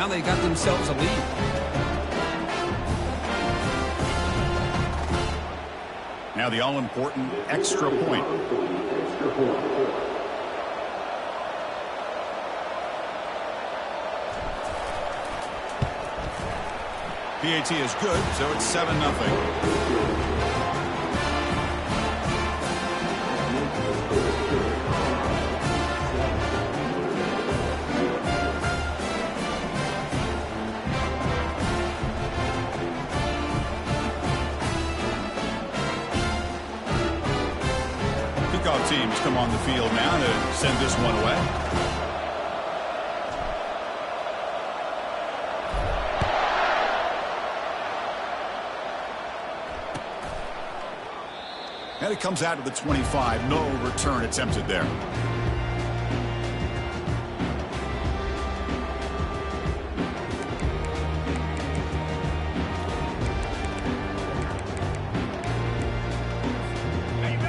Now they got themselves a lead. Now the all-important extra point. PAT is good, so it's 7-0. Teams come on the field now to send this one away. And it comes out to the 25. No return attempted there.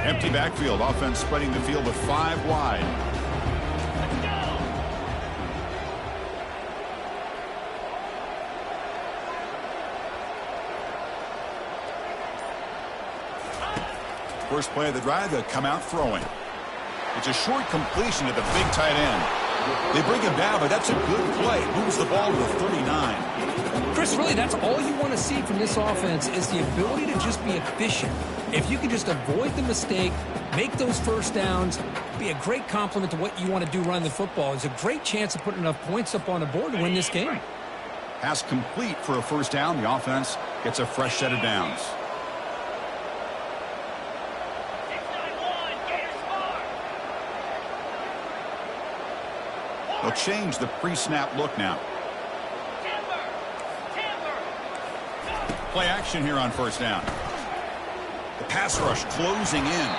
Empty backfield. Offense spreading the field with 5 wide. Let's go. First play of the drive, they'll come out throwing. It's a short completion to the big tight end. They bring him down, but that's a good play. Moves the ball to the 39. Chris, really, that's all you want to see from this offense is the ability to just be efficient. If you can just avoid the mistake, make those first downs, be a great complement to what you want to do running the football. It's a great chance of putting enough points up on the board to win this game. Pass complete for a first down. The offense gets a fresh set of downs. They'll change the pre-snap look now. Play action here on first down. The pass rush closing in.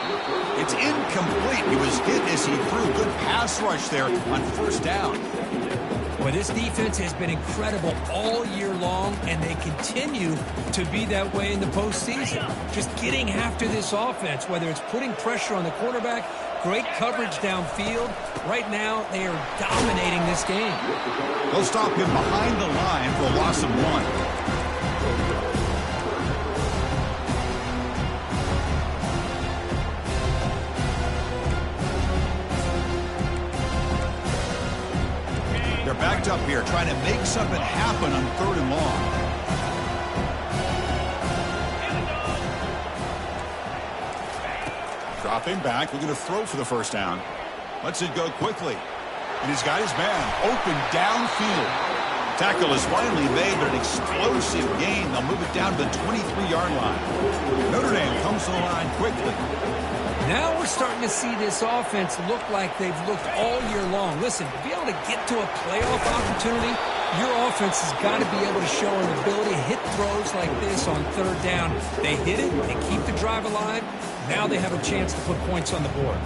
It's incomplete. He was hit as he threw. Good pass rush there on first down. Boy, this defense has been incredible all year long, and they continue to be that way in the postseason. Just getting after this offense, whether it's putting pressure on the quarterback, great coverage downfield. Right now, they are dominating this game. They'll stop him behind the line for a loss of 1. Backed up here, trying to make something happen on 3rd and long. Dropping back, looking to throw for the first down. Lets it go quickly. And he's got his man open downfield. Tackle is finally made, but an explosive gain. They'll move it down to the 23-yard line. Notre Dame comes to the line quickly. Now we're starting to see this offense look like they've looked all year long. Listen, to be able to get to a playoff opportunity, your offense has got to be able to show an ability to hit throws like this on 3rd down. They hit it, they keep the drive alive. Now they have a chance to put points on the board.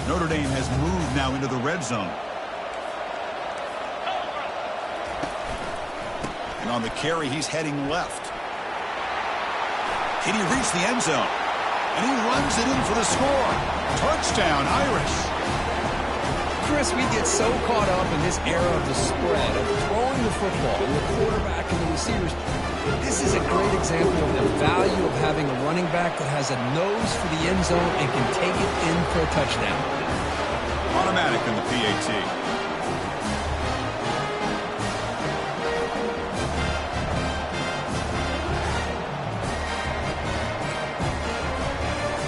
Notre Dame has moved now into the red zone. And on the carry, he's heading left. Can he reach the end zone? And he runs it in for the score. Touchdown, Irish. Chris, we get so caught up in this era of the spread, of throwing the football, and the quarterback and the receivers. This is a great example of the value of having a running back that has a nose for the end zone and can take it in for a touchdown. Automatic in the PAT.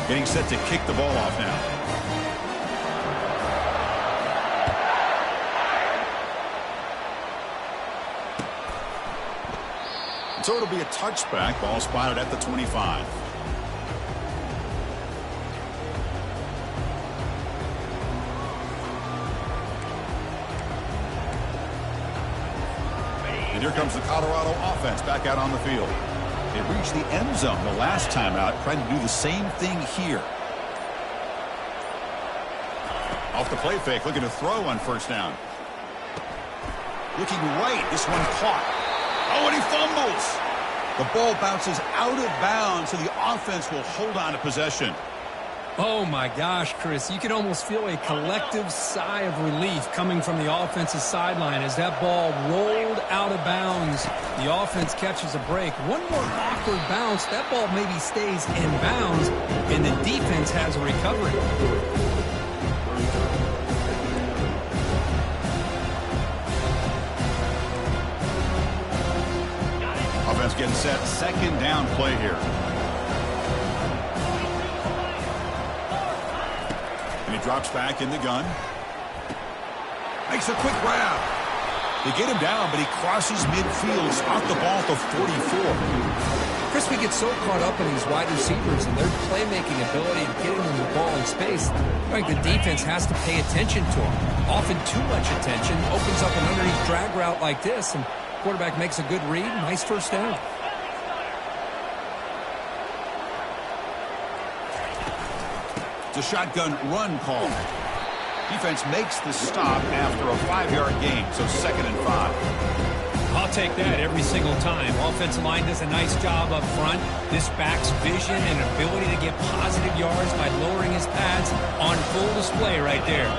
Getting set to kick the ball off now. So it'll be a touchback. Ball spotted at the 25. And here comes the Colorado offense back out on the field. They reached the end zone the last time out, trying to do the same thing here. Off the play fake, looking to throw on first down. Looking right, this one caught. Oh, and he fumbles. The ball bounces out of bounds, so the offense will hold on to possession. Oh, my gosh, Chris. You can almost feel a collective sigh of relief coming from the offensive sideline as that ball rolled out of bounds. The offense catches a break. One more awkward bounce. That ball maybe stays in bounds, and the defense has a recovery. Offense getting set. Second down play here. And he drops back in the gun. Makes a quick grab. They get him down, but he crosses midfield. He's off the ball to 44. Chris, we get so caught up in these wide receivers and their playmaking ability of getting them the ball in space. I think the defense has to pay attention to them. Often too much attention opens up an underneath drag route like this, and quarterback makes a good read. Nice first down. It's a shotgun run call. Defense makes the stop after a 5-yard gain, so 2nd and 5. I'll take that every single time. Offensive line does a nice job up front. This back's vision and ability to get positive yards by lowering his pads on full display right there.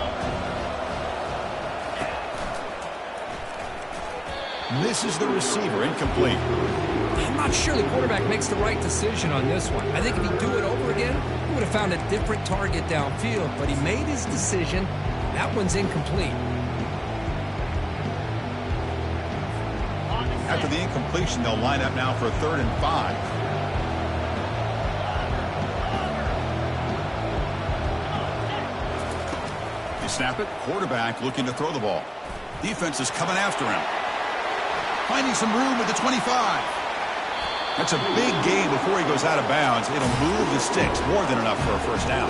Misses the receiver, incomplete. I'm not sure the quarterback makes the right decision on this one. I think if he'd do it over again, he would have found a different target downfield, but he made his decision. That one's incomplete. After the incompletion, they'll line up now for a 3rd and 5. You snap it, quarterback looking to throw the ball. Defense is coming after him. Finding some room at the 25. That's a big gain before he goes out of bounds. It'll move the sticks more than enough for a first down.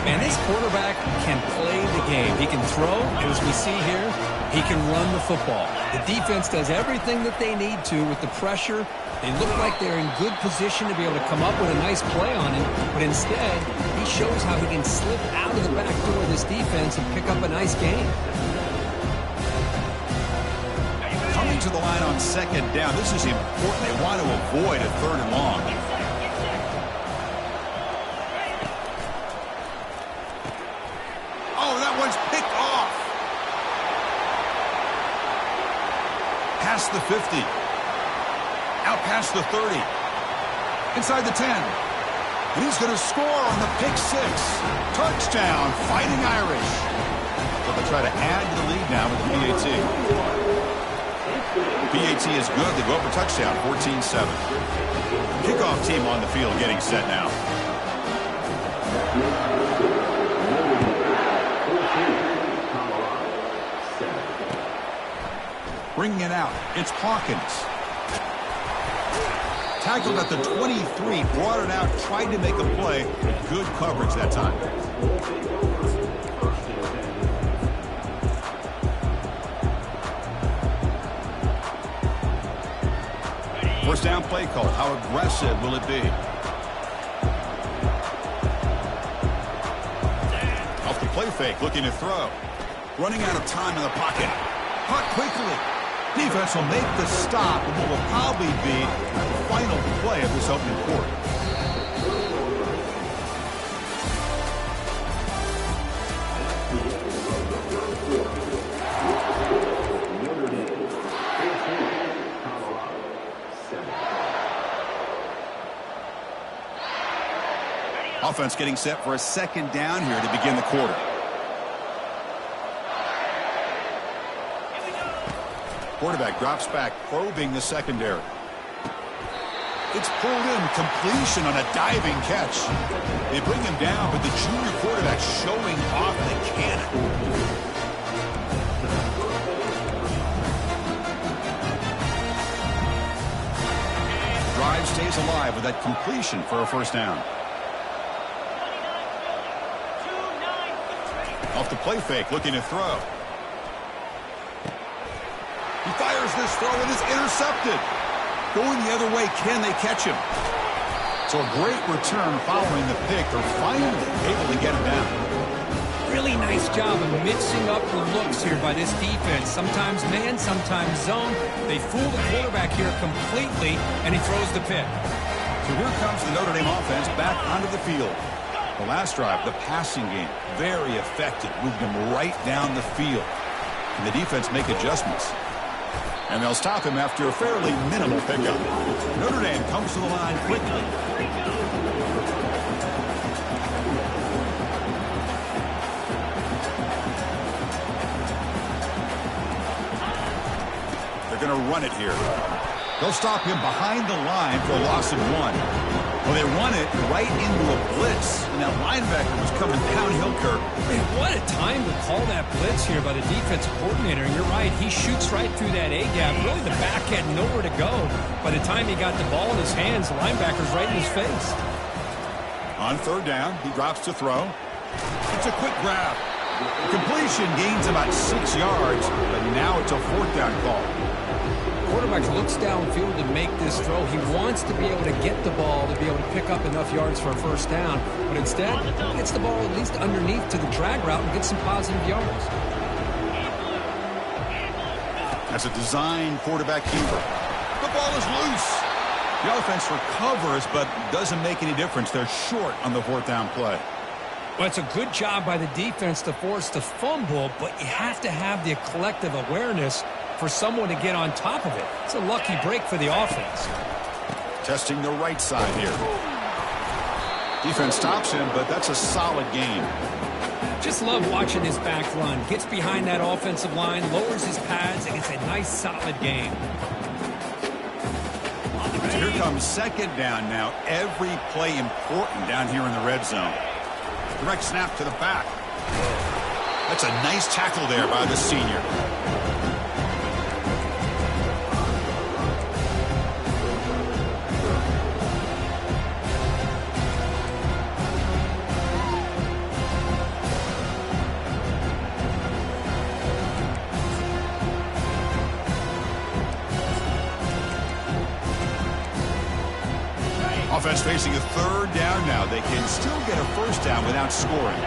Man, this quarterback can play the game. He can throw, and as we see here, he can run the football. The defense does everything that they need to with the pressure. They look like they're in good position to be able to come up with a nice play on him, but instead, he shows how he can slip out of the back door of this defense and pick up a nice gain. Coming to the line on 2nd down. This is important. They want to avoid a 3rd and long. Oh, that one's picked off. Past the 50. Out past the 30. Inside the 10. And he's going to score on the pick 6. Touchdown, Fighting Irish. So they'll try to add to the lead now with the PAT. PAT is good. They go up a touchdown, 14-7. Kickoff team on the field getting set now. Bringing it out. It's Hawkins. Tackled at the 23, brought it out, tried to make a play, but good coverage that time. First down play call. How aggressive will it be? Off the play fake, looking to throw. Running out of time in the pocket. Caught quickly. Defense will make the stop, and what will probably be the final play of this opening quarter. Offense getting set for a 2nd down here to begin the quarter. Quarterback drops back, probing the secondary. It's pulled in, completion on a diving catch. They bring him down, but the junior quarterback showing off the cannon. Drive stays alive with that completion for a first down. Off the play fake, looking to throw. He fires this throw and is intercepted. Going the other way, can they catch him? So a great return following the pick. They're finally able to get him down. Really nice job of mixing up the looks here by this defense. Sometimes man, sometimes zone. They fool the quarterback here completely, and he throws the pick. So here comes the Notre Dame offense back onto the field. The last drive, the passing game, very effective. Moved him right down the field. And the defense make adjustments. And they'll stop him after a fairly minimal pickup. Notre Dame comes to the line quickly. They're going to run it here. They'll stop him behind the line for a loss of 1. Well, they run it right into a blitz, and that linebacker was coming downhill, Kirk. Man, what a time to call that blitz here by the defensive coordinator. And you're right, he shoots right through that A-gap. Really, the back had nowhere to go. By the time he got the ball in his hands, the linebacker's right in his face. On third down, he drops to throw. It's a quick grab. The completion gains about 6 yards, but now it's a fourth down call. Quarterback looks downfield to make this throw. He wants to be able to get the ball to be able to pick up enough yards for a first down, but instead he gets the ball at least underneath to the drag route and gets some positive yards. That's a design quarterback keeper. The ball is loose. The offense recovers, but doesn't make any difference. They're short on the fourth down play. Well, it's a good job by the defense to force the fumble, but you have to have the collective awareness for someone to get on top of it. It's a lucky break for the offense. Testing the right side here. Defense stops him, but that's a solid gain. Just love watching his back run. Gets behind that offensive line, lowers his pads, and it's a nice, solid game. So here comes second down now. Every play important down here in the red zone. Direct snap to the back. That's a nice tackle there by the senior. Offense facing a third down now. They can still get a first down without scoring.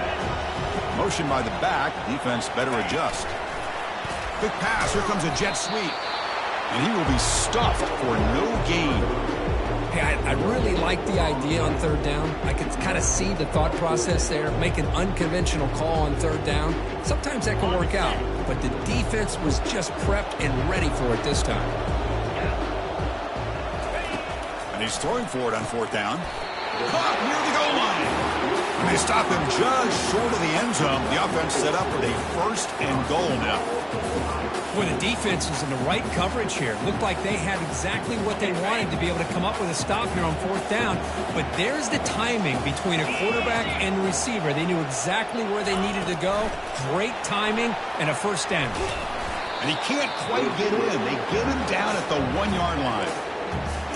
Motion by the back. Defense better adjust. Quick pass. Here comes a jet sweep. And he will be stuffed for no gain. Hey, I really like the idea on third down. I could kind of see the thought process there. Make an unconventional call on third down. Sometimes that can work out. But the defense was just prepped and ready for it this time. And he's throwing for it on fourth down. Caught near the goal line. And they stop him just short of the end zone. The offense set up with a first and goal now. Well, the defense was in the right coverage here. Looked like they had exactly what they wanted to be able to come up with a stop here on fourth down. But there's the timing between a quarterback and the receiver. They knew exactly where they needed to go. Great timing and a first down. And he can't quite get in. They get him down at the 1 yard line.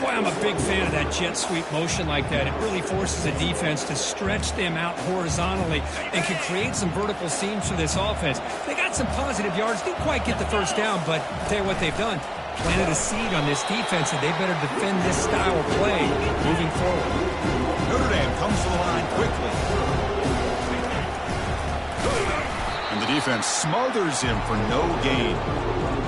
Boy, I'm a big fan of that jet sweep motion like that. It really forces the defense to stretch them out horizontally and can create some vertical seams for this offense. They got some positive yards. Didn't quite get the first down, but I'll tell you what they've done. Planted a seed on this defense, and they better defend this style of play moving forward. Notre Dame comes to the line quickly. And the defense smothers him for no gain.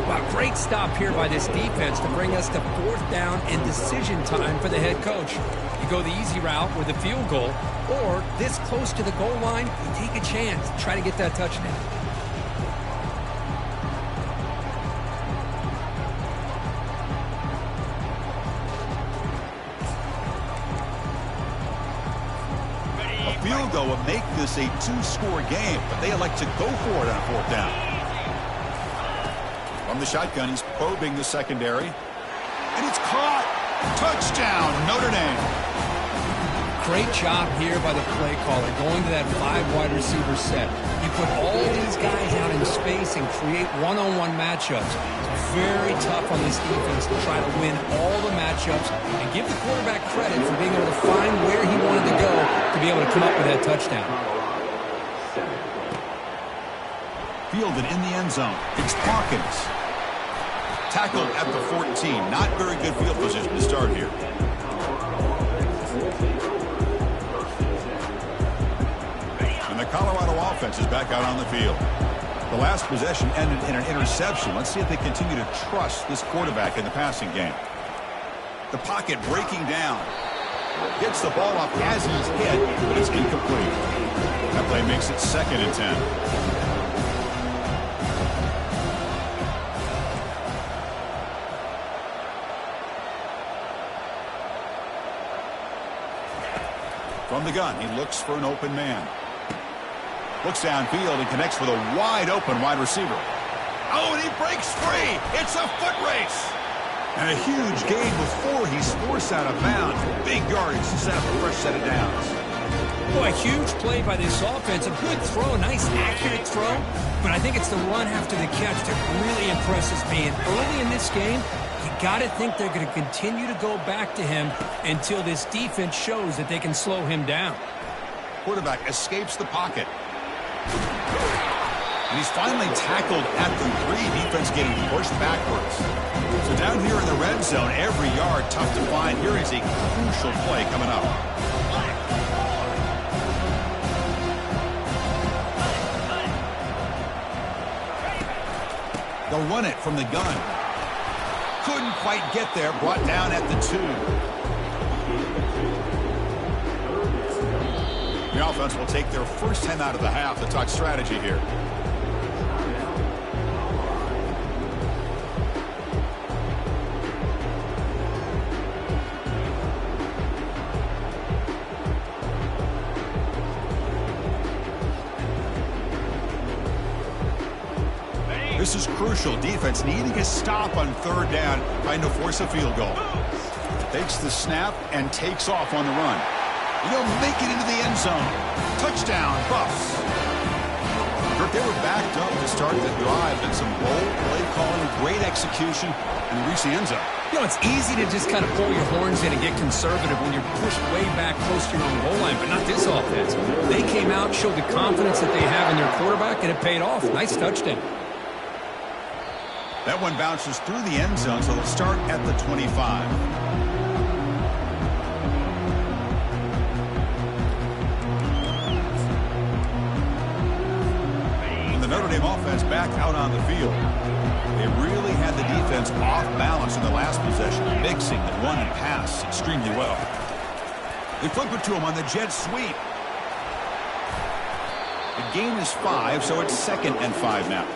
Wow, great stop here by this defense to bring us to fourth down and decision time for the head coach. You go the easy route with a field goal, or this close to the goal line, you take a chance to try to get that touchdown. A field goal would make this a two-score game, but they elect to go for it on fourth down. From the shotgun, he's probing the secondary. And it's caught. Touchdown, Notre Dame. Great job here by the play caller, going to that 5 wide receiver set. You put all these guys out in space and create one-on-one matchups. It's very tough on this defense to try to win all the matchups and give the quarterback credit for being able to find where he wanted to go to be able to come up with that touchdown. Fielded in the end zone. It's Hawkins. Tackled at the 14. Not very good field position to start here. And the Colorado offense is back out on the field. The last possession ended in an interception. Let's see if they continue to trust this quarterback in the passing game. The pocket breaking down. Gets the ball off as he's hit, but it's incomplete. That play makes it 2nd and 10. From the gun, he looks for an open man. Looks downfield and connects with a wide-open wide receiver. Oh, and he breaks free. It's a foot race. And a huge gain before he's forced out of bounds. Big yardage to set up a fresh set of downs. Boy, a huge play by this offense. A good throw, nice accurate throw. But I think it's the run after the catch that really impresses me. And early in this game, you got to think they're going to continue to go back to him until this defense shows that they can slow him down. Quarterback escapes the pocket. And he's finally tackled at the 3. Defense getting pushed backwards. So down here in the red zone, every yard tough to find. Here is a crucial play coming up. They'll run it from the gun. Couldn't quite get there. Brought down at the 2. The offense will take their first 10 out of the half to talk strategy here. This is crucial. Defense needing a stop on 3rd down, trying to force a field goal. Takes the snap and takes off on the run. He'll make it into the end zone. Touchdown, Buffs. Kirk, they were backed up to start the drive, and some bold play calling, great execution, and they reach the end zone. You know, it's easy to just kind of pull your horns in and get conservative when you're pushed way back close to your own goal line, but not this offense. They came out, showed the confidence that they have in their quarterback, and it paid off. Nice touchdown. That one bounces through the end zone, so they'll start at the 25. And the Notre Dame offense back out on the field. They really had the defense off balance in the last possession, mixing the run and pass extremely well. They flip it to him on the jet sweep. The gain is 5, so it's 2nd and 5 now.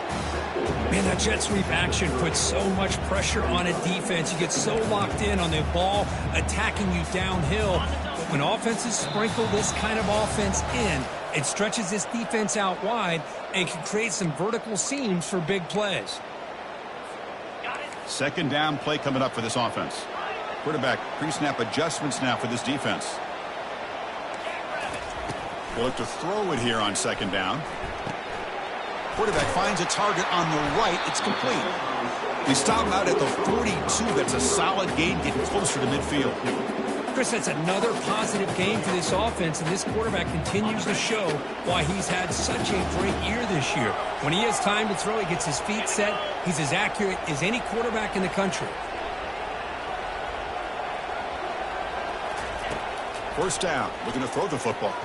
Man, that jet sweep action puts so much pressure on a defense. You get so locked in on the ball attacking you downhill. But when offenses sprinkle this kind of offense in, it stretches this defense out wide and can create some vertical seams for big plays. 2nd down play coming up for this offense. Quarterback pre-snap adjustments now for this defense. They'll look to throw it here on 2nd down. Quarterback finds a target on the right. It's complete. They stop him out at the 42. That's a solid gain, getting closer to midfield. Chris, that's another positive game for this offense, and this quarterback continues to show why he's had such a great year this year. When he has time to throw, he gets his feet set. He's as accurate as any quarterback in the country. 1st down, looking to throw the football.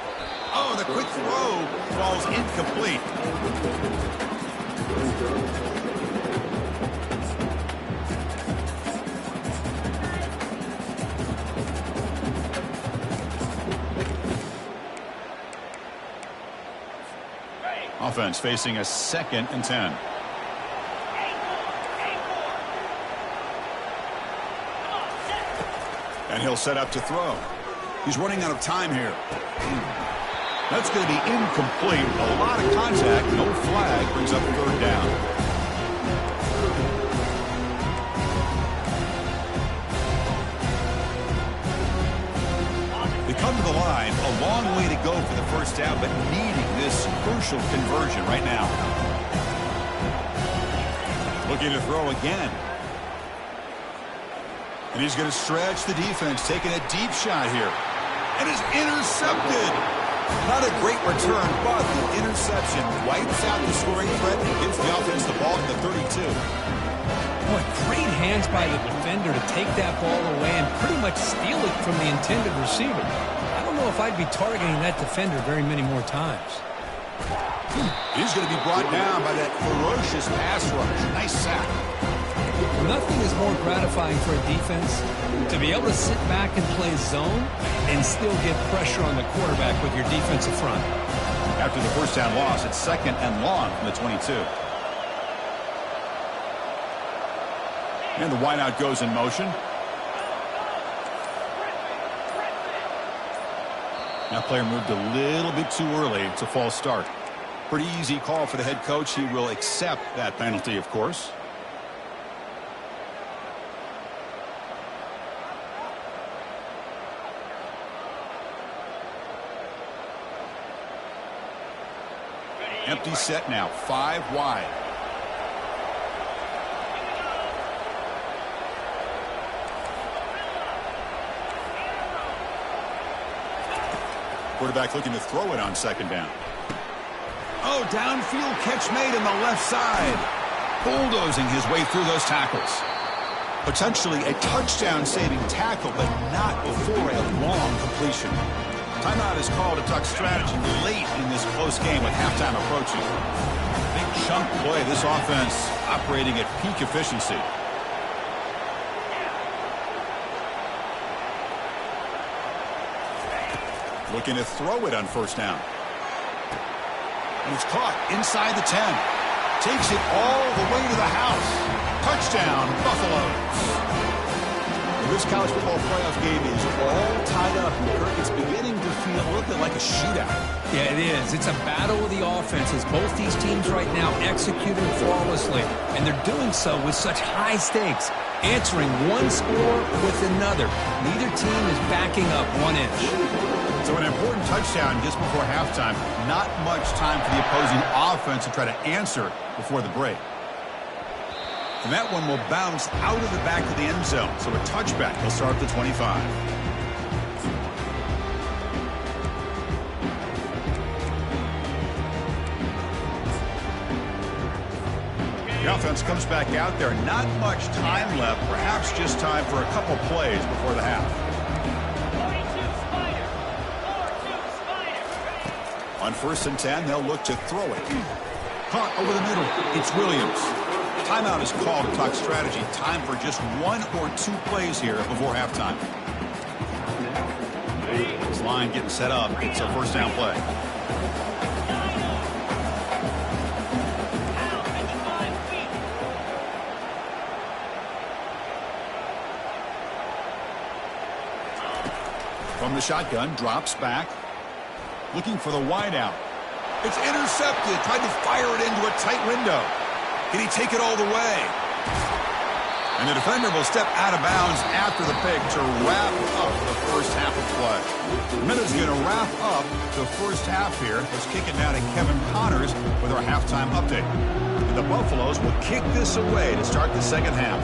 Oh, the quick throw falls incomplete. Offense facing a 2nd and 10. And he'll set up to throw. He's running out of time here. That's going to be incomplete. A lot of contact. No flag. Brings up 3rd down. They come to the line. A long way to go for the 1st down, but needing this crucial conversion right now. Looking to throw again. And he's going to stretch the defense, taking a deep shot here. And is intercepted. Not a great return, but the interception wipes out the scoring threat and gives the offense the ball at the 32. Boy, great hands by the defender to take that ball away and pretty much steal it from the intended receiver. I don't know if I'd be targeting that defender very many more times. He's going to be brought down by that ferocious pass rush. Nice sack. Nothing is more gratifying for a defense to be able to sit back and play zone and still get pressure on the quarterback with your defensive front. After the first down loss, it's 2nd and long from the 22. And the wideout goes in motion. That player moved a little bit too early. It's a false start. Pretty easy call for the head coach. He will accept that penalty, of course. Empty set now, 5 wide. Quarterback looking to throw it on 2nd down. Oh, downfield catch made on the left side. Bulldozing his way through those tackles. Potentially a touchdown-saving tackle, but not before a long completion. Timeout is called to talk strategy late in this close game with halftime approaching. Big chunk play. This offense operating at peak efficiency. Looking to throw it on 1st down. And it's caught inside the 10. Takes it all the way to the house. Touchdown, Buffalo. This college football playoff game is all tied up. It's beginning to feel a little bit like a shootout. Yeah, it is. It's a battle of the offenses. Both these teams right now executing flawlessly, and they're doing so with such high stakes, answering one score with another. Neither team is backing up 1 inch. So an important touchdown just before halftime. Not much time for the opposing offense to try to answer before the break. And that one will bounce out of the back of the end zone. So a touchback will start at the 25. The offense comes back out there. Not much time left. Perhaps just time for a couple plays before the half. On 1st and 10, they'll look to throw it. Caught over the middle. It's Williams. Timeout is called to talk strategy. Time for just 1 or 2 plays here before halftime. This line getting set up. It's a 1st down play. From the shotgun, drops back. Looking for the wideout. It's intercepted. Tried to fire it into a tight window. Can he take it all the way? And the defender will step out of bounds after the pick to wrap up the first half of play. The Minutes going to wrap up the first half here. Let's kick it now to Kevin Connors with our halftime update. And the Buffaloes will kick this away to start the second half.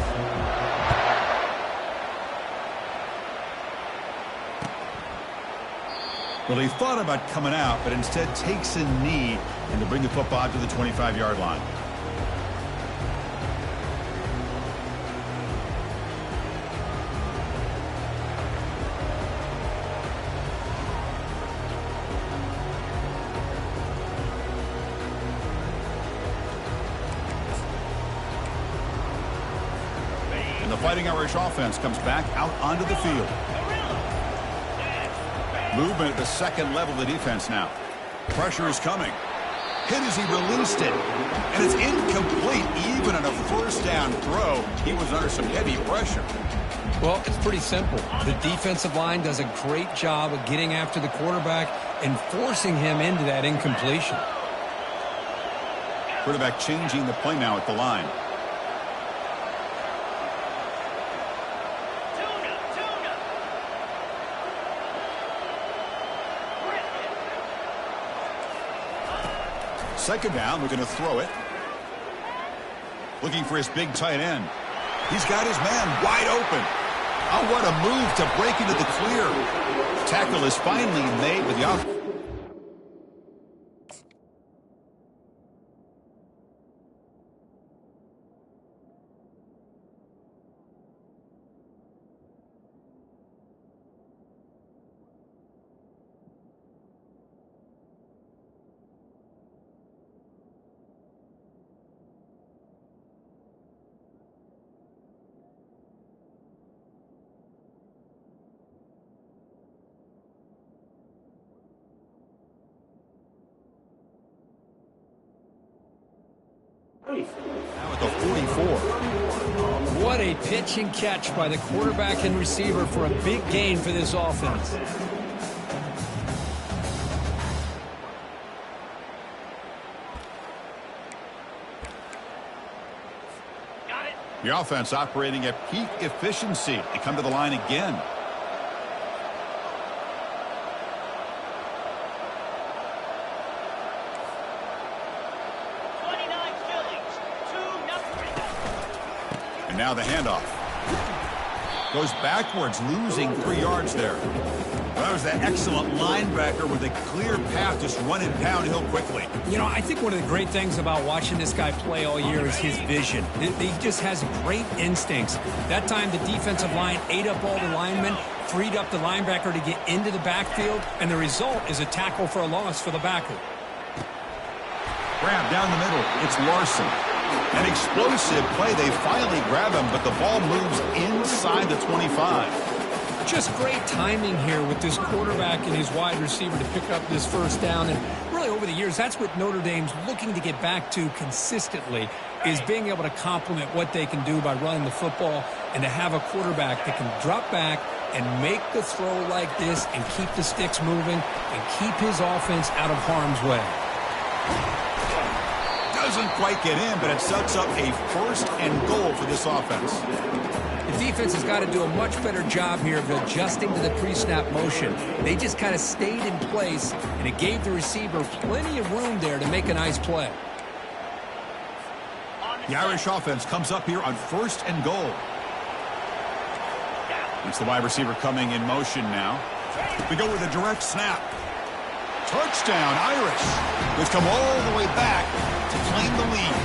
Well, he thought about coming out, but instead takes a knee and to bring the football to the 25-yard line. And the Fighting Irish offense comes back out onto the field. Movement at the second level of the defense now. Pressure is coming. Hit as he released it. And it's incomplete. Even on a 1st down throw, he was under some heavy pressure. Well, it's pretty simple. The defensive line does a great job of getting after the quarterback and forcing him into that incompletion. Quarterback changing the play now at the line. Second down, we're going to throw it. Looking for his big tight end. He's got his man wide open. Oh, what a move to break into the clear. Tackle is finally made with the offense. Now at the 44. What a pitch and catch by the quarterback and receiver for a big gain for this offense. Got it. The offense operating at peak efficiency. They come to the line again. And now the handoff. Goes backwards, losing 3 yards there. Well, that was that excellent linebacker with a clear path, just running downhill quickly. You know, I think one of the great things about watching this guy play all year is his vision. He just has great instincts. That time, the defensive line ate up all the linemen, freed up the linebacker to get into the backfield, and the result is a tackle for a loss for the backer. Grab down the middle. It's Larson. An explosive play. They finally grab him, but the ball moves inside the 25. Just great timing here with this quarterback and his wide receiver to pick up this first down. And really over the years, that's what Notre Dame's looking to get back to consistently, is being able to complement what they can do by running the football and to have a quarterback that can drop back and make the throw like this and keep the sticks moving and keep his offense out of harm's way. Doesn't quite get in, but it sets up a 1st and goal for this offense. The defense has got to do a much better job here of adjusting to the pre-snap motion. They just kind of stayed in place, and it gave the receiver plenty of room there to make a nice play. The Irish offense comes up here on 1st and goal. It's the wide receiver coming in motion now. We go with a direct snap. Touchdown, Irish. Which come all the way back to claim the lead.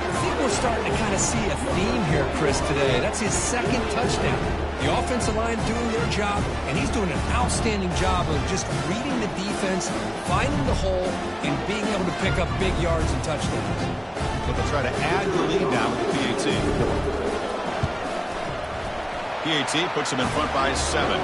I think we're starting to kind of see a theme here, Chris, today. That's his 2nd touchdown. The offensive line doing their job, and he's doing an outstanding job of just reading the defense, finding the hole, and being able to pick up big yards and touchdowns. But they'll try to add the lead down with the PAT. PAT puts him in front by 7.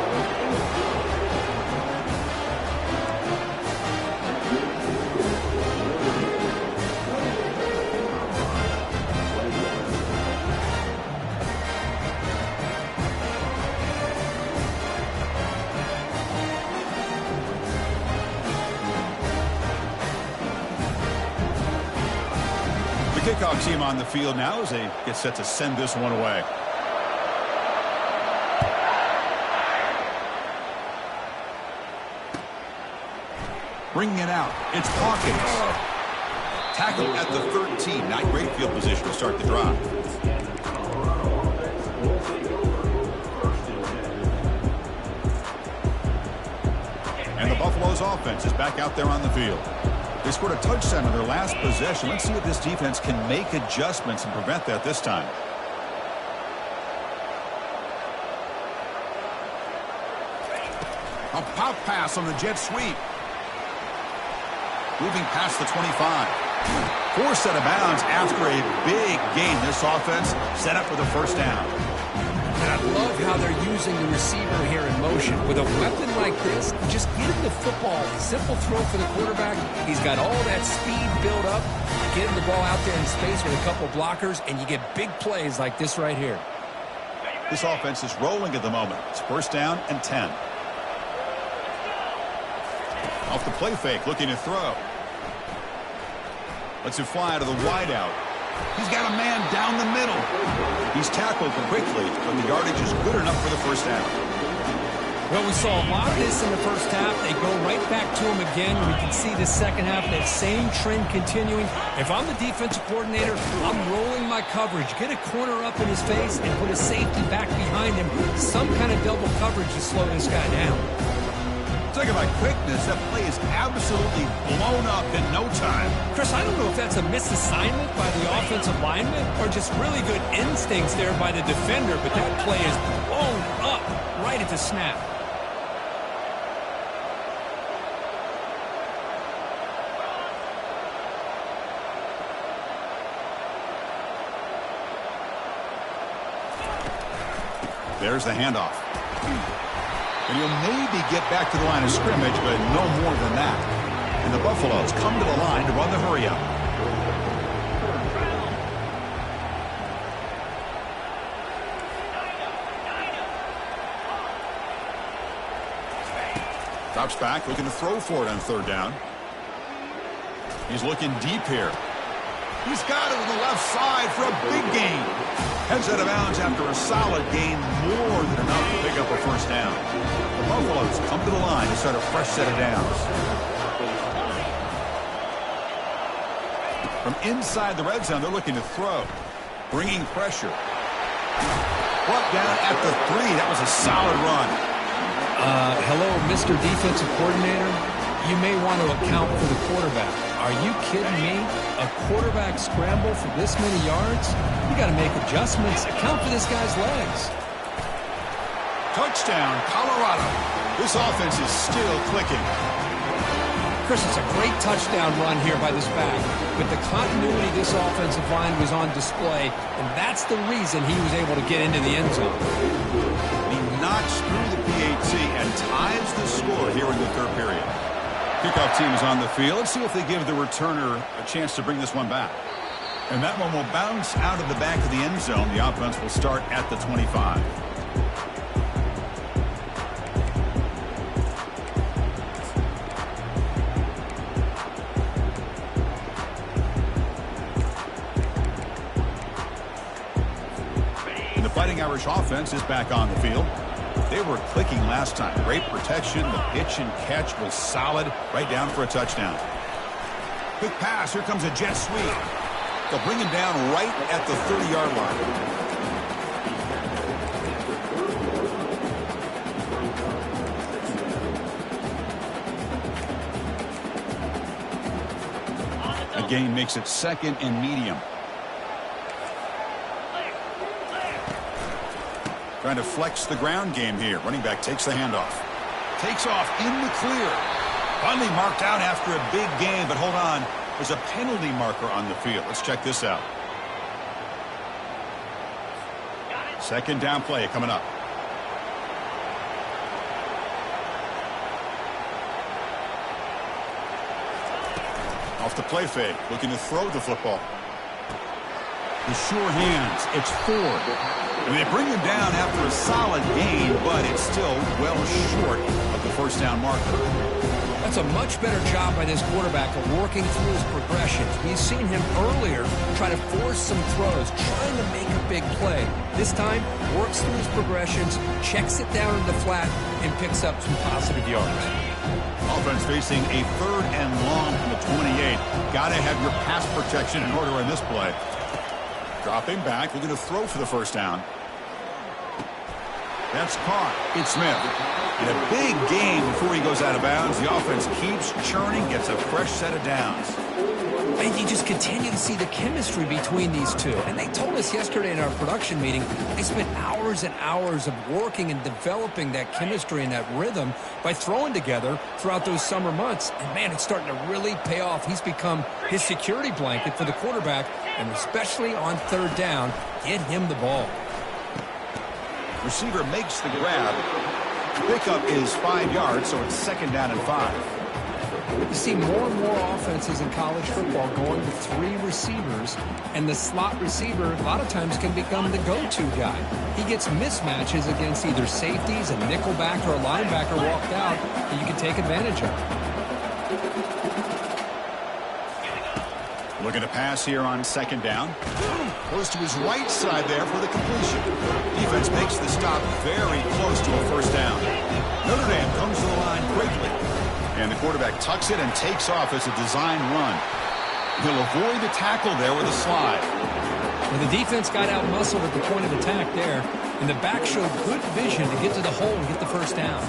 Kickoff team on the field now as they get set to send this one away. Bringing it out. It's Hawkins. Tackle at the 13. Not great field position to start the drive. And the Buffalo's offense is back out there on the field. They scored a touchdown in their last possession. Let's see if this defense can make adjustments and prevent that this time. A pop pass on the jet sweep. Moving past the 25. Forced out of bounds after a big gain. This offense set up for the 1st down. And I love how they're using the receiver here in motion. With a weapon like this, just get him the football. Simple throw for the quarterback. He's got all that speed built up. Get him the ball out there in space with a couple blockers, and you get big plays like this right here. This offense is rolling at the moment. It's 1st down and 10. Off the play fake, looking to throw. Lets it fly out of the wideout. He's got a man down the middle. He's tackled quickly, but the yardage is good enough for the 1st down. Well, we saw a lot of this in the first half. They go right back to him again. We can see the second half, that same trend continuing. If I'm the defensive coordinator, I'm rolling my coverage. Get a corner up in his face and put a safety back behind him. Some kind of double coverage to slow this guy down. Talking about quickness, that play is absolutely blown up in no time. Chris, I don't know if that's a misassignment by the offensive lineman or just really good instincts there by the defender, but that play is blown up right at the snap. There's the handoff. And he'll maybe get back to the line of scrimmage, but no more than that. And the Buffaloes come to the line to run the hurry-up. Drops back, looking to throw for it on third down. He's looking deep here. He's got it on the left side for a big gain. Heads out of bounds after a solid gain, more than enough to pick up a first down. The Buffaloes come to the line to start a fresh set of downs. From inside the red zone, they're looking to throw. Bringing pressure. Brought down at the 3. That was a solid run. Hello, Mr. Defensive Coordinator. You may want to account for the quarterback. Are you kidding me? A quarterback scramble for this many yards? You got to make adjustments. Account for this guy's legs. Touchdown, Colorado. This offense is still clicking. Chris, it's a great touchdown run here by this back. But the continuity of this offensive line was on display, and that's the reason he was able to get into the end zone. He knocks through the PAT and ties the score here in the third period. Kickoff team is on the field. Let's see if they give the returner a chance to bring this one back. And that one will bounce out of the back of the end zone. The offense will start at the 25. And the Fighting Irish offense is back on the field. They were clicking last time. Great protection. The pitch and catch was solid. Right down for a touchdown. Quick pass. Here comes a jet sweep. They'll bring him down right at the 30-yard line. The gain makes it second and medium. Trying to flex the ground game here. Running back takes the handoff. Takes off in the clear. Finally marked out after a big gain, but hold on. There's a penalty marker on the field. Let's check this out. Second down play coming up. Off the play fake. Looking to throw the football. The sure hands. It's Ford. And they bring him down after a solid gain, but it's still well short of the first down marker. That's a much better job by this quarterback of working through his progressions. We've seen him earlier try to force some throws, trying to make a big play. This time, works through his progressions, checks it down in the flat, and picks up some positive yards. Offense facing a third and long from the 28. Got to have your pass protection in order in this play. Dropping back, looking to throw for the first down. That's caught. It's Smith. In a big game before he goes out of bounds, the offense keeps churning, gets a fresh set of downs. And you just continue to see the chemistry between these two. And they told us yesterday in our production meeting, they spent hours and hours of working and developing that chemistry and that rhythm by throwing together throughout those summer months. And, man, it's starting to really pay off. He's become his security blanket for the quarterback, and especially on third down, get him the ball. Receiver makes the grab. Pickup is 5 yards, so it's second down and 5. You see more and more offenses in college football going to 3 receivers, and the slot receiver a lot of times can become the go-to guy. He gets mismatches against either safeties, a nickelback, or a linebacker walked out that you can take advantage of. Looking to pass here on second down. Goes to his right side there for the completion. Defense makes the stop very close to a first down. Notre Dame comes to the line quickly. And the quarterback tucks it and takes off as a design run. He'll avoid the tackle there with a slide. Well, the defense got out-muscled at the point of attack there, and the back showed good vision to get to the hole and get the first down.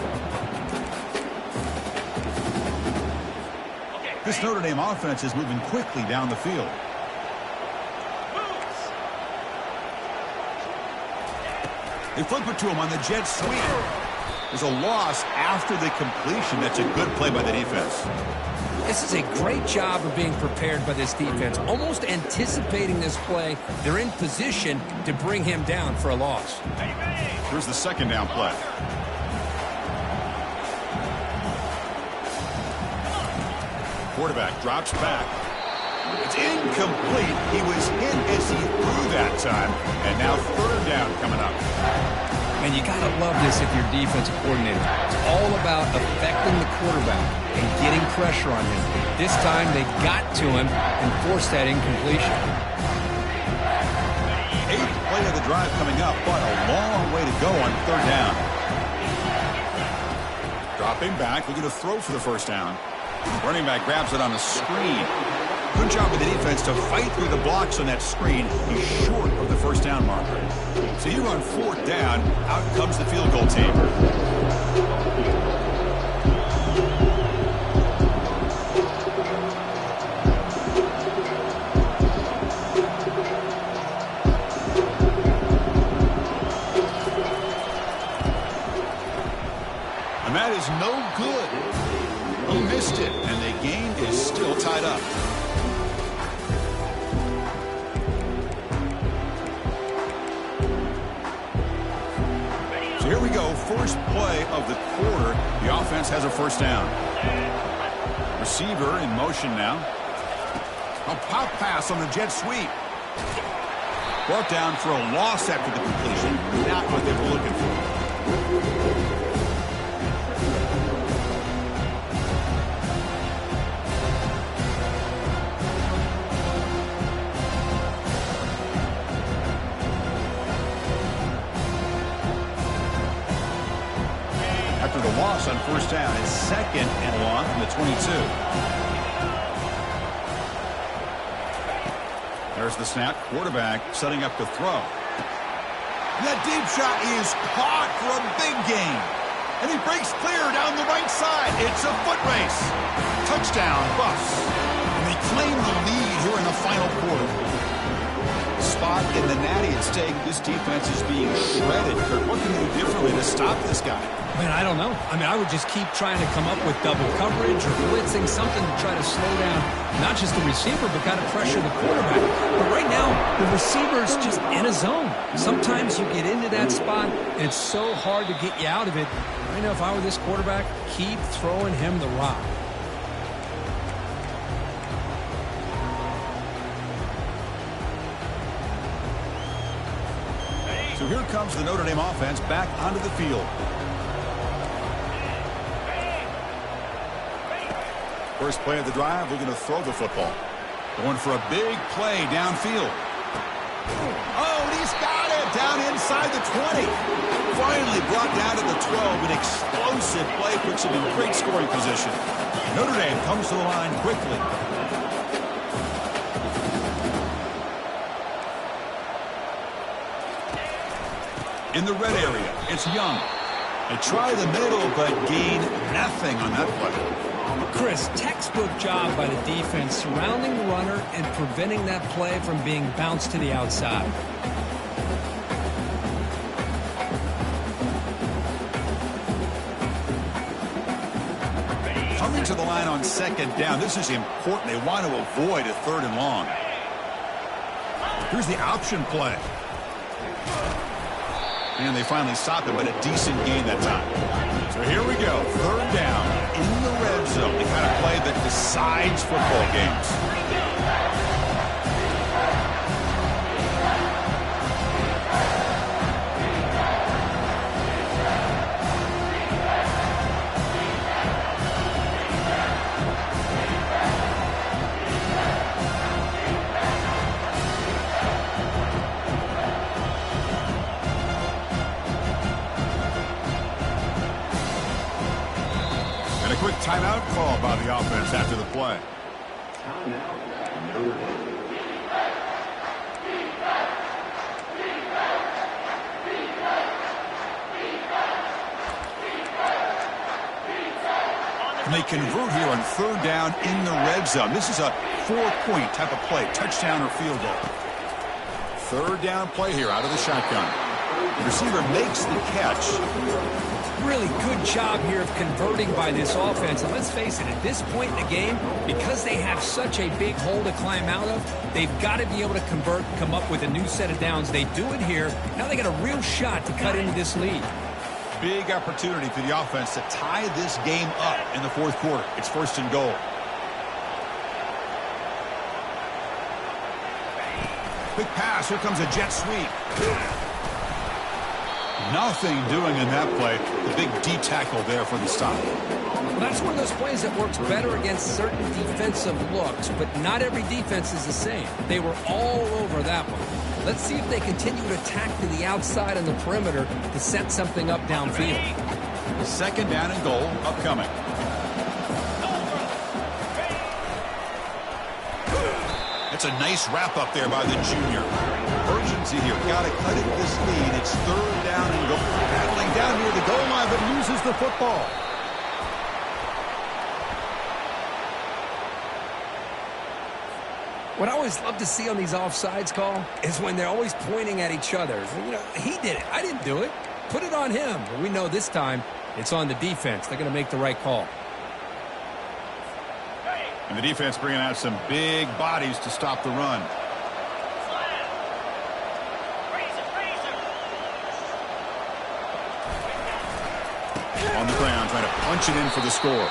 This Notre Dame offense is moving quickly down the field. They flip it to him on the jet sweep. There's a loss after the completion. That's a good play by the defense. This is a great job of being prepared by this defense, almost anticipating this play. They're in position to bring him down for a loss. Here's the second down play. Quarterback drops back. It's incomplete. He was hit as he threw that time. And now third down coming up. And you got to love this if you're defensive coordinator. It's all about affecting the quarterback and getting pressure on him. This time they got to him and forced that incompletion. 8th play of the drive coming up, but a long way to go on 3rd down. Dropping back, looking to throw for the 1st down. Running back grabs it on a screen. Good job with the defense to fight through the blocks on that screen. He's short of the 1st down marker. So you run 4th down, out comes the field goal team. And that is no good. He missed it, and the game is still tied up. So here we go, first play of the quarter. The offense has a 1st down. Receiver in motion now. A pop pass on the jet sweep. Brought down for a loss after the completion. Not what they were looking for. After the loss on 1st down, it's 2nd and long from the 22. There's the snap. Quarterback setting up to throw. And that deep shot is caught for a big gain. And he breaks clear down the right side. It's a foot race. Touchdown, Buffs. And they claim the lead here in the final quarter. Spot in the natty at stake. This defense is being shredded. Kurt, what can they do differently to stop this guy? Man, I don't know. I mean, I would just keep trying to come up with double coverage or blitzing, something to try to slow down not just the receiver, but kind of pressure the quarterback. But right now, the receiver's just in a zone. Sometimes you get into that spot, and it's so hard to get you out of it. I know if I were this quarterback, keep throwing him the rock. So here comes the Notre Dame offense back onto the field. First play of the drive, we're going to throw the football. Going for a big play downfield. Oh, and he's got it down inside the 20. Finally brought down to the 12. An explosive play puts him in great scoring position. Notre Dame comes to the line quickly. In the red area, it's Young. They try the middle, but gain nothing on that play. Chris, textbook job by the defense surrounding the runner and preventing that play from being bounced to the outside. Coming to the line on 2nd down. This is important. They want to avoid a 3rd and long. Here's the option play. And they finally stop it, but a decent gain that time. So here we go. 3rd down in the red zone. The kind of play that decides football games. Quick timeout call by the offense after the play. And they convert here on 3rd down in the red zone. This is a 4-point type of play, touchdown or field goal. 3rd down play here out of the shotgun. The receiver makes the catch. Really good job here of converting by this offense. And let's face it, at this point in the game, because they have such a big hole to climb out of, they've got to be able to convert, come up with a new set of downs. They do it here. Now they got a real shot to cut into this lead. Big opportunity for the offense to tie this game up in the 4th quarter. It's 1st and goal. Quick pass. Here comes a jet sweep. Nothing doing in that play. The big D tackle there for the stop. Well, that's one of those plays that works better against certain defensive looks, but not every defense is the same. They were all over that one. Let's see if they continue to attack to the outside on the perimeter to set something up downfield. Second down and goal upcoming. It's a nice wrap up there by the junior. Urgency here. Got to cut it this lead. It's third down and goal. Battling down near the goal line, but loses the football. What I always love to see on these offsides call is when they're always pointing at each other. You know, he did it. I didn't do it. Put it on him. But we know this time it's on the defense. They're going to make the right call. And the defense bringing out some big bodies to stop the run. On the ground, trying to punch it in for the score.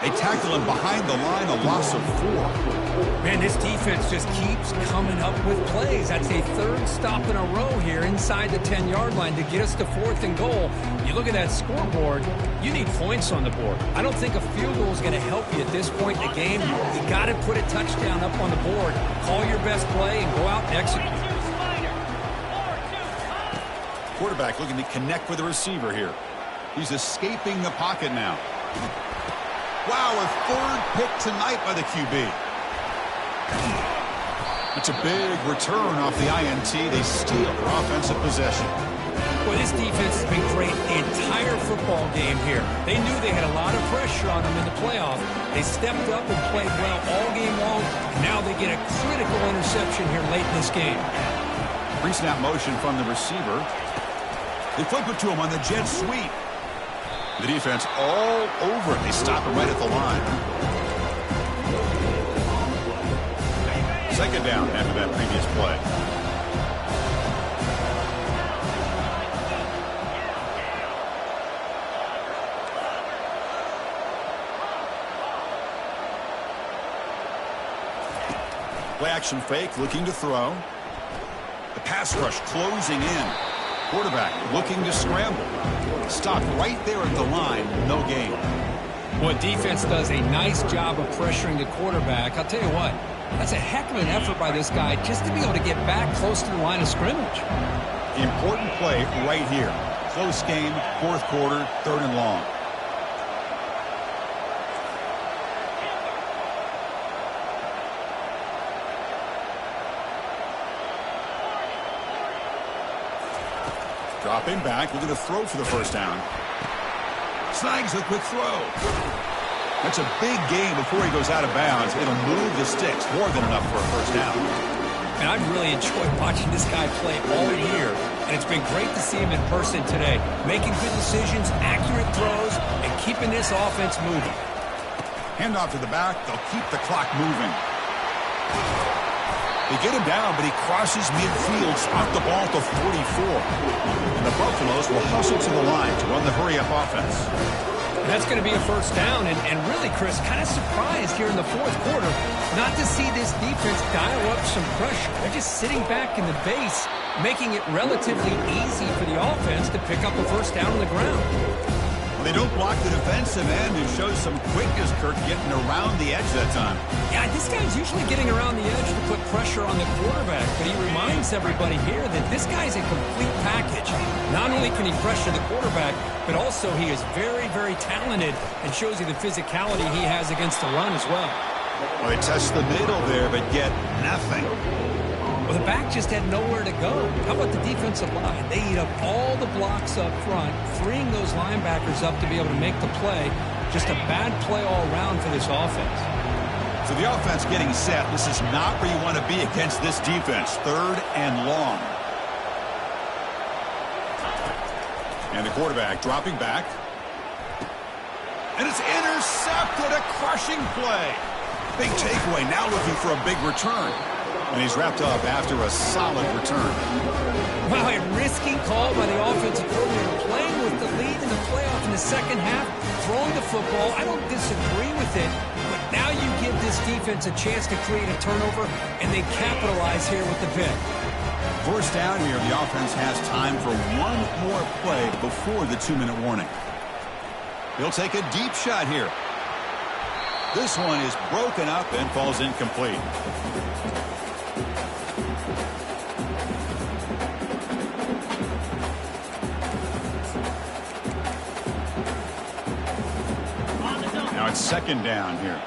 They tackle him behind the line, a loss of 4. Man, this defense just keeps coming up with plays. That's a third stop in a row here inside the 10-yard line to get us to 4th and goal. You look at that scoreboard, you need points on the board. I don't think a field goal is going to help you at this point in the game. You got to put a touchdown up on the board, call your best play, and go out and execute. Quarterback looking to connect with the receiver here. He's escaping the pocket now. Wow, a third pick tonight by the QB. That's a big return off the INT. They steal their offensive possession. Well, this defense has been great the entire football game here. They knew they had a lot of pressure on them in the playoff. They stepped up and played well all game long, and now they get a critical interception here late in this game. Pre-snap motion from the receiver. They flip it to him on the jet sweep. The defense all over it. They stop him right at the line. Second down after that previous play. Play action fake, looking to throw. The pass rush closing in. Quarterback looking to scramble. Stopped right there at the line. No gain. Well, defense does a nice job of pressuring the quarterback. I'll tell you what, that's a heck of an effort by this guy just to be able to get back close to the line of scrimmage. Important play right here. Close game, 4th quarter, 3rd and long. Dropping back, looking to throw for the first down. Snags a quick throw. That's a big gain before he goes out of bounds. It'll move the sticks, more than enough for a first down. And I've really enjoyed watching this guy play all year, and it's been great to see him in person today, making good decisions, accurate throws, and keeping this offense moving. Handoff to the back, they'll keep the clock moving. They get him down, but he crosses midfield, spot the ball to 44. And the Buffaloes will hustle to the line to run the hurry-up offense. And that's going to be a first down, and really, Chris, kind of surprised here in the 4th quarter not to see this defense dial up some pressure. They're just sitting back in the base, making it relatively easy for the offense to pick up the first down on the ground. They don't block the defensive end, who shows some quickness, Kirk, getting around the edge that time. Yeah, this guy's usually getting around the edge to put pressure on the quarterback, but he reminds everybody here that this guy's a complete package. Not only can he pressure the quarterback, but also he is very, very talented and shows you the physicality he has against the run as well. Well, they test the middle there, but get nothing. Well, the back just had nowhere to go. How about the defensive line? They eat up all the blocks up front, freeing those linebackers up to be able to make the play. Just a bad play all around for this offense. So the offense getting set. This is not where you want to be against this defense. 3rd and long. And the quarterback dropping back. And it's intercepted. A crushing play. Big takeaway. Now looking for a big return. And he's wrapped up after a solid return. Wow, a risky call by the offensive coordinator, playing with the lead in the playoff in the second half, throwing the football. I don't disagree with it, but now you give this defense a chance to create a turnover, and they capitalize here with the pick. First down here, the offense has time for one more play before the 2-minute warning. He'll take a deep shot here. This one is broken up and falls incomplete. Now it's second down here.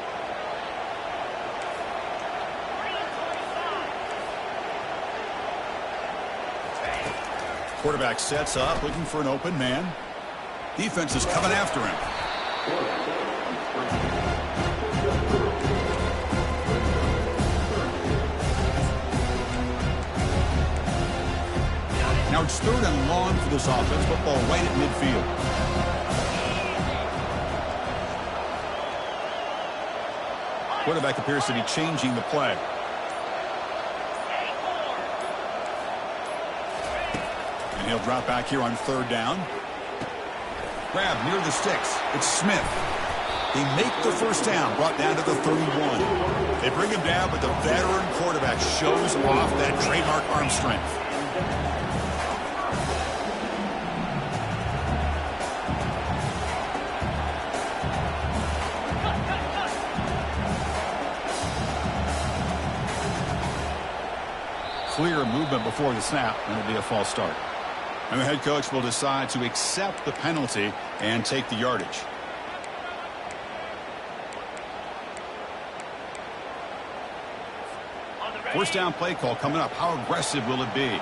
Quarterback sets up, looking for an open man. Defense is coming after him. Now it's third and long for this offense. Football right at midfield. Quarterback appears to be changing the play. And he'll drop back here on third down. Grab near the sticks. It's Smith. They make the first down, brought down to the 31. They bring him down, but the veteran quarterback shows off that trademark arm strength. Clear movement before the snap, and it'll be a false start. And the head coach will decide to accept the penalty and take the yardage. First down play call coming up. How aggressive will it be?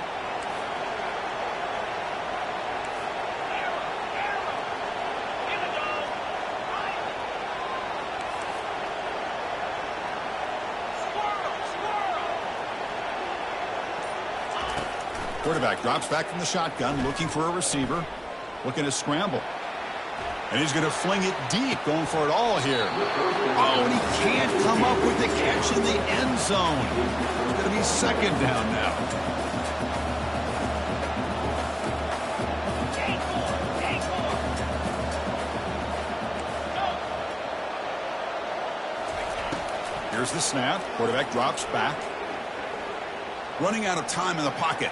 Quarterback drops back from the shotgun, looking for a receiver, looking to scramble. And he's going to fling it deep, going for it all here. Oh, and he can't come up with the catch in the end zone. It's going to be second down now. Here's the snap. Quarterback drops back. Running out of time in the pocket.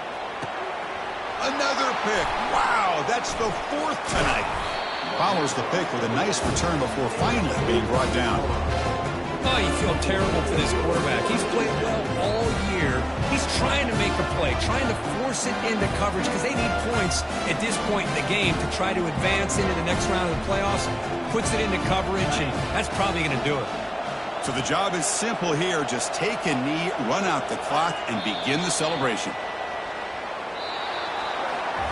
Another pick. Wow, that's the fourth tonight. Follows the pick with a nice return before finally being brought down. Oh, you feel terrible for this quarterback. He's played well all year. He's trying to make a play, trying to force it into coverage because they need points at this point in the game to try to advance into the next round of the playoffs. Puts it into coverage, and that's probably going to do it. So the job is simple here. Just take a knee, run out the clock, and begin the celebration.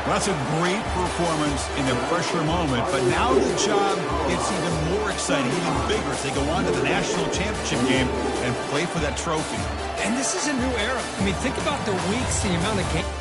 Well, that's a great performance in a pressure moment, but now the job gets even more exciting, even bigger as they go on to the national championship game and play for that trophy. And this is a new era. I mean, think about the weeks, the amount of games.